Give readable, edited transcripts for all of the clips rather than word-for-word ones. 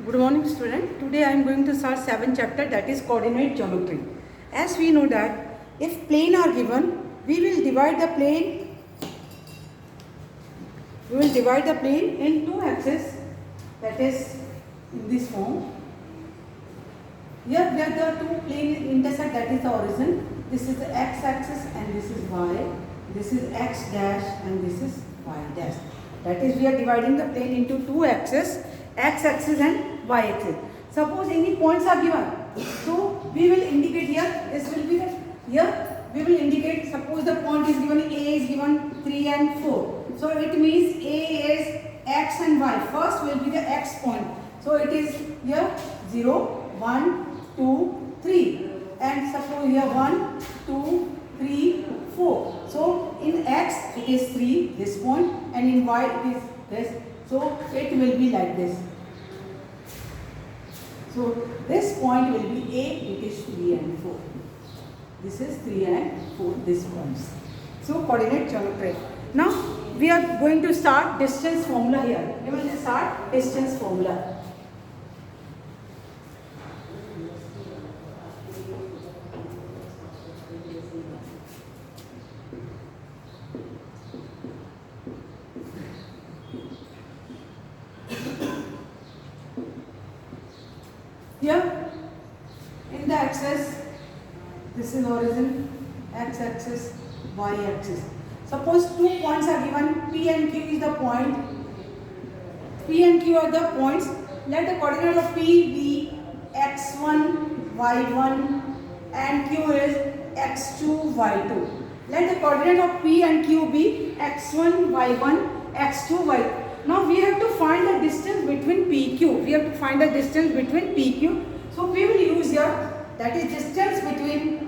Good morning student. Today I am going to start 7th chapter, that is coordinate geometry. As we know that if plane are given, we will divide the plane in two axes, that is in this form. Here where the two planes intersect, that is the origin. This is the x axis and this is y. This is x dash and this is y dash. That is, we are dividing the plane into two axes, x axis and y axis. Suppose any points are given, so we will indicate here. This will be the, here we will indicate. Suppose the point is given, A is given 3 and 4. So it means A is x and y. First will be the x point. So it is here 0, 1, 2, 3. And suppose here 1, 2, 3, 4. So in x it is 3, this point, and in y it is this. So it will be like this. So this point will be A, it is 3 and 4. This is 3 and 4, this points. So coordinate geometry. Now we are going to start distance formula here. We will start distance formula. Here in the axis, this is origin, x axis, y axis. Suppose two points are given, P and Q is the point. P and Q are the points. Let the coordinate of P be x1, y1 and Q is x2, y2. Let the coordinate of P and Q be x1, y1, x2, y2. Now we have to find the distance between PQ. We have to find the distance between PQ. So we will use here, that is distance between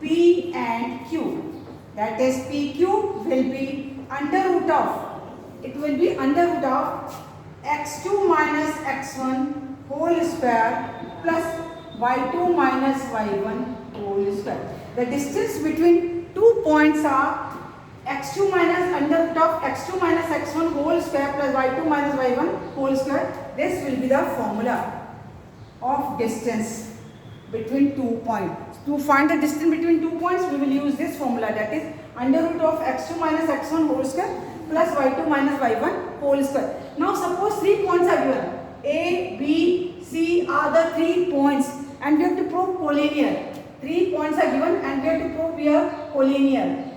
P and Q. That is PQ will be under root of, it will be under root of x2 minus x1 whole square plus y2 minus y1 whole square. The distance between two points are x2 minus under root of x2 minus x1 whole square plus y2 minus y1 whole square. This will be the formula of distance between 2 points. To find the distance between 2 points, we will use this formula, that is under root of x2 minus x1 whole square plus y2 minus y1 whole square. Now suppose 3 points are given. A, B, C are the 3 points and we have to prove collinear. 3 points are given and we have to prove here collinear.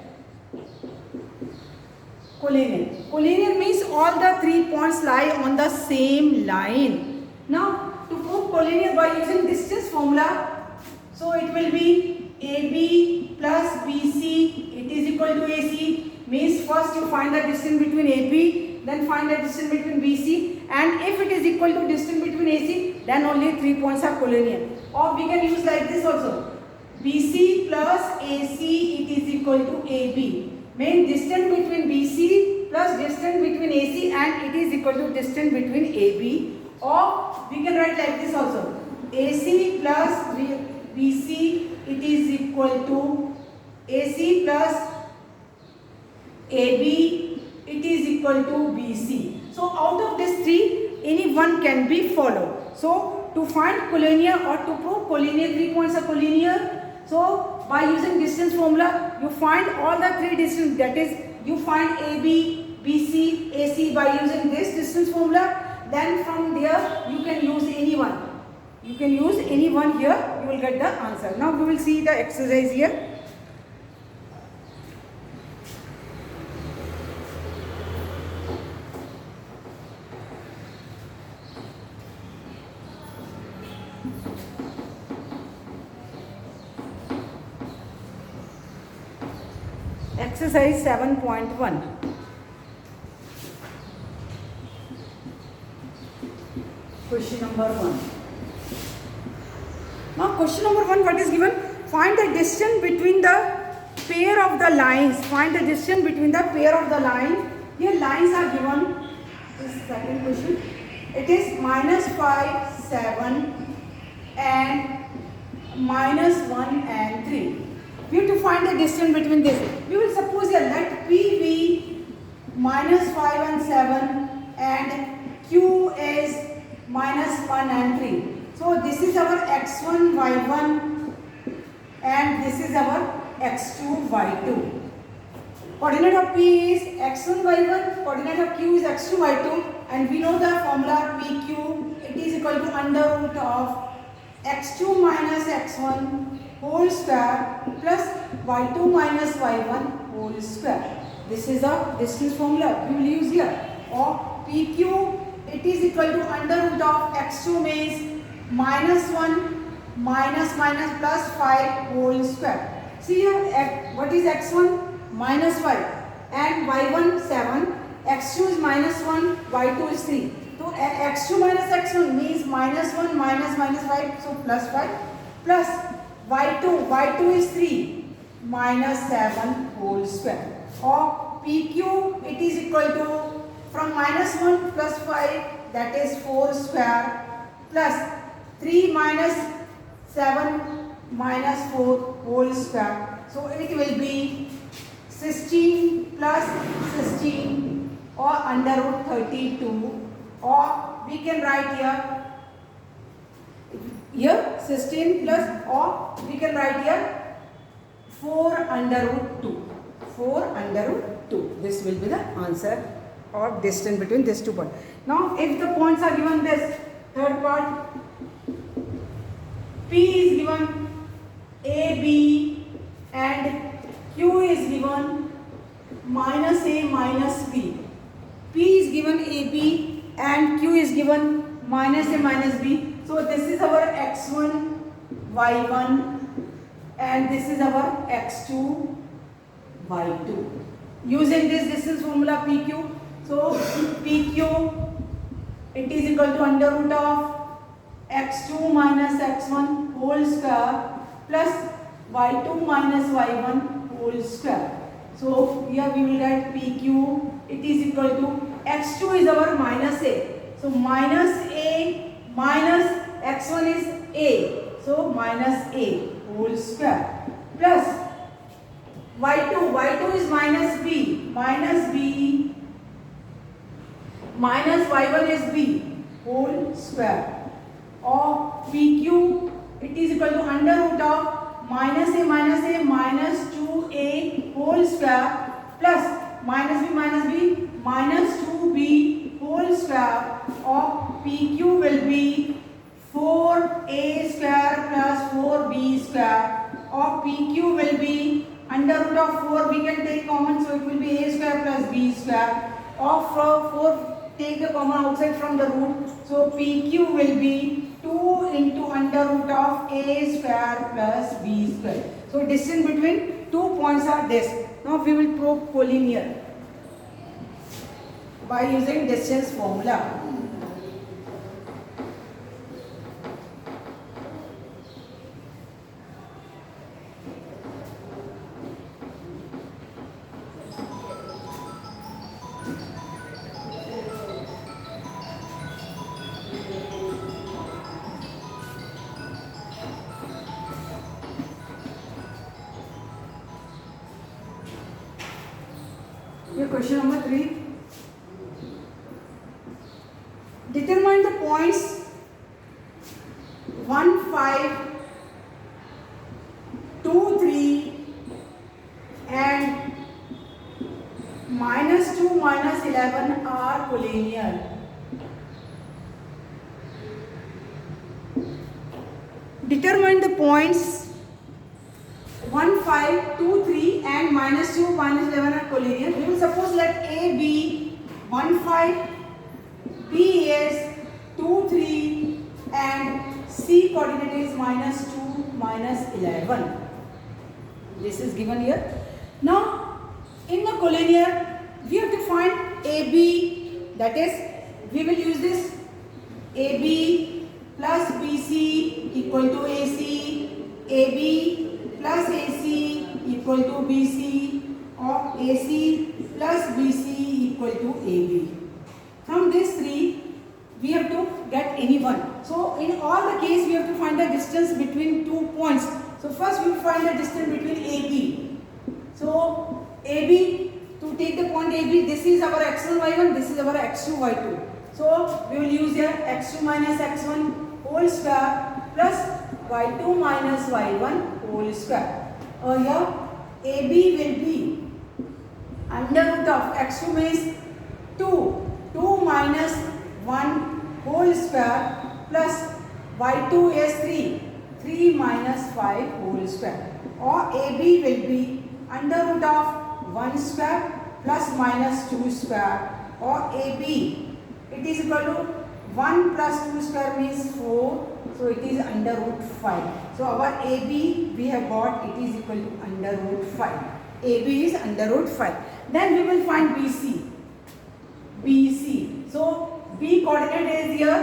Collinear means all the 3 points lie on the same line. Now to prove collinear by using distance formula, so it will be AB plus BC, it is equal to AC. Means first you find the distance between AB, then find the distance between BC, and if it is equal to distance between AC, then only 3 points are collinear. Or we can use like this also. BC plus AC, it is equal to AB. Means distance between BC plus distance between AC and it is equal to distance between AB. Or we can write like this also. AC plus BC, it is equal to AC plus AB, it is equal to BC. So out of these three, any one can be followed. So to find collinear or to prove collinear, 3 points are collinear. So by using distance formula, you find all the 3 distance, that is you find AB, BC, AC by using this distance formula. Then from there you can use any one. You can use any one here, you will get the answer. Now we will see the exercise here. Exercise 7.1. Question number 1. Now question number 1, what is given? Find the distance between the pair of the lines. Find the distance between the pair of the lines. Here lines are given. This is second question. It is -5, 7 and -1 and 3. We have to find the distance between this. We will suppose here let P be -5 and 7, and Q is -1 and 3. So this is our x1, y1, and this is our x2, y2. Coordinate of P is x1, y1, coordinate of Q is x2, y2, and we know the formula PQ, it is equal to under root of x2 minus x1 whole square plus y2 minus y1 whole square. This is the distance formula we will use here. Or PQ, it is equal to under root of x2 means -1 minus plus 5 whole square. See here, what is x1? -5, and y1 7, x2 is -1, y2 is 3. So x2 minus x1 means -1 minus 5, so plus 5, plus y2 is 3 minus 7 whole square. Or PQ, it is equal to from -1 plus 5, that is 4 square, plus 3 minus 7 minus 4 whole square. So it will be 16 plus 16 or under root 32, or we can write here 16 plus, or we can write here 4 under root 2. 4 under root 2. This will be the answer or distance between these 2 points. Now if the points are given this third part, P is given A, B, and Q is given -A minus B. P is given AB and Q is given -A minus B. So this is our x1, y1, and this is our x2, y2. Using this distance formula PQ, so PQ, it is equal to under root of x2 minus x1 whole square plus y2 minus y1 whole square. So here we will write PQ, it is equal to x2 is our -A. So -A minus x1 is A. So -A whole square plus y2 is -B minus y1 is B whole square. Or PQ, it is equal to under root of -A minus 2A whole square plus -B minus 2B whole square. Or PQ will be 4A square plus 4B square. Or PQ will be under root of 4, we can take common, so it will be A square plus B square. Or from 4, take the common outside from the root, so PQ will be 2 into under root of A square plus B square. So distance between 2 points are this. Now we will prove collinear by using distance formula. Question number 3. Determine the points 1, 5, 2, 3 and -2, -11 are collinear. Determine the points 1, 5, 2, 3 and -2, -11 are collinear. We will suppose let A be 1, 5, B is 2, 3 and C coordinate is -2, -11. This is given here. Now in the collinear we have to find AB, that is we will use this AB plus BC equal to AC, AB plus AC equal to BC, or AC plus BC equal to AB. From these three we have to get any one. So in all the case we have to find the distance between 2 points. So first we will find the distance between AB. So AB, to take the point AB AB, this is our x1 y1, this is our x2 y2. So we will use here x2 minus x1 whole square plus y2 minus y1 whole square. Here AB will be under root of x2 means 2 minus 1 whole square plus y2 is 3 minus 5 whole square, or AB will be under root of 1 square plus minus 2 square, or AB it is equal to 1 plus 2 square means 4, so it is under root 5. So our AB we have got, it is equal to under root 5. AB is under root 5. Then we will find BC. So B coordinate is here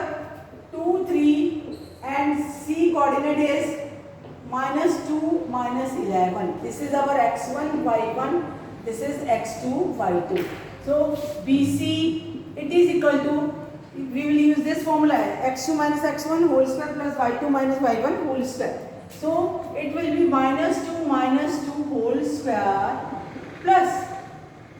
2, 3 and C coordinate is minus 2, minus 11. This is our x1, y1. This is x2, y2. So BC, it is equal to, we will use this formula, x2 minus x1 whole square plus y2 minus y1 whole square. So it will be minus 2 whole square plus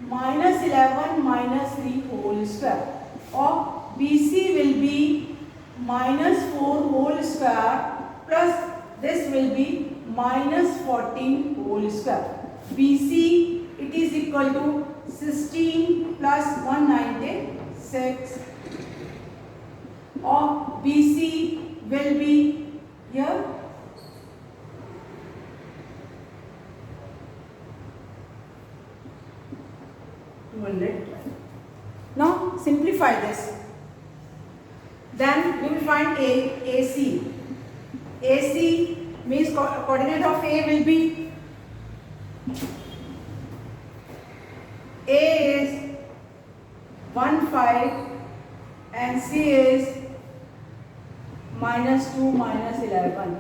minus 11 minus 3 whole square, or BC will be minus 4 whole square plus this will be minus 14 whole square. BC, it is equal to 16 plus 196, or BC will be here 200. Now simplify this. Then we will find AC. AC means coordinate of A will be, A is 1, 5 and C is minus 2, minus 11.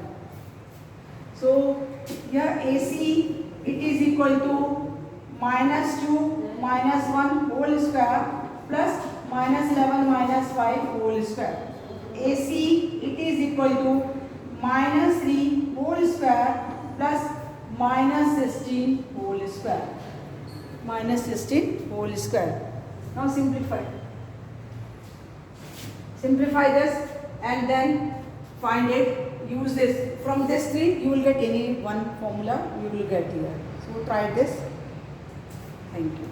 So here AC, it is equal to minus 2, minus 1 whole square plus minus 11 minus 5 whole square. AC, it is equal to minus 3 whole square plus minus 16 whole square. Minus 16 whole square. Now simplify. Simplify this and then find it. Use this. From this 3 you will get any one formula you will get here. So try this. Thank you.